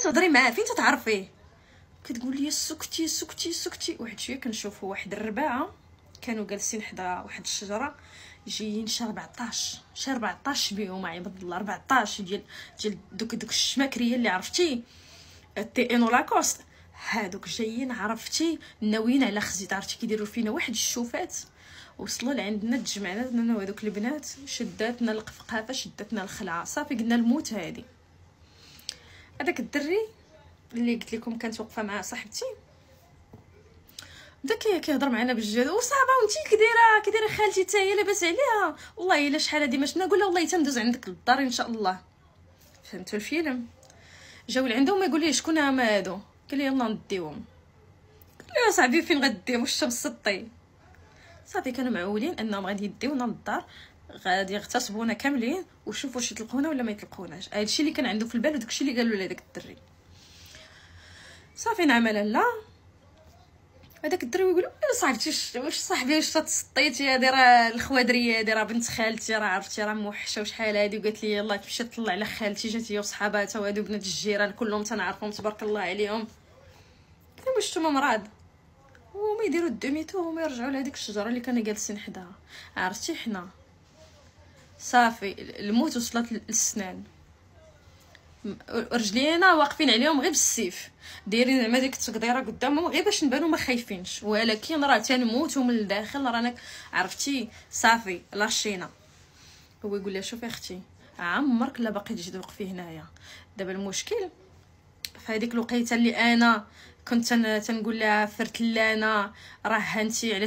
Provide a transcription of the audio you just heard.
كتهضري معاه فين تتعرفيه؟ كتقول لي سكتي سكتي سكتي. واحد شويه كنشوفوا واحد الرباعه كانوا جالسين حدا واحد الشجره، جايين شهر 14 شهر 14 بيهم عباد الله 14 ديال دوك الشماكريه اللي عرفتي تي انو لاكوست، هادوك جايين عرفتي ناويين على خزيت، عرفتي كيديروا فينا واحد الشوفات. وصلوا لعندنا تجمعنا انا وهذوك البنات، شداتنا القفقافه شداتنا الخلعه، صافي قلنا الموت هادي. هذاك الدري اللي قلت لكم كانت واقفه مع صاحبتي بدا كيهضر معنا بالجد، وصافا وانتي كديره خالتي حتى هي لاباس عليها، والله الا شحال هادي ما شفنا. نقول لها والله تندوز عندك للدار ان شاء الله. فهمتوا الفيلم؟ جاو لعندهم ما يقول لي شكون هما هادو، قال لي يلا نديوهم. قال لي صاحبي فين غديهم الشمس سطي. صافي كانوا معولين انهم غادي يديونا للدار، غادي يغتصبونا كاملين وشوفوا واش يطلقونا ولا ما يطلقوناش. هادشي اللي كان عنده في البال وداكشي اللي قالوا لهداك الدري. صافي نعمل لا هذاك الدري ويقول صاحبتي واش صاحبي واش تسطيتي هادي راه الخوادريه هادي راه بنت خالتي راه عرفتي راه موحشه وشحال هادي. وقالت لي يلاه تمشي تطلع على خالتي، جات هي وصحاباتها وهادو بنات الجيران كلهم تنعرفهم تبارك الله عليهم. واش نتوما مراد وما يديروا الدوميتو وما يرجعوا لهاديك الشجره اللي كانوا جالسين حداها. عرفتي حنا صافي الموت وصلت للسنان، رجلينا واقفين عليهم غير بالسيف، دايرين زعما ديك التقديره قدامهم غير باش نبانو ما خايفينش، ولكن راه تنموتوا من الداخل رانا عرفتي. صافي لاشينا. هو يقول لها شوفي اختي عمرك لا باقي تجي توقفي هنايا، دابا المشكل في هذيك الوقيته اللي انا كنت تنقول لها فرت لانا راه انتي علاش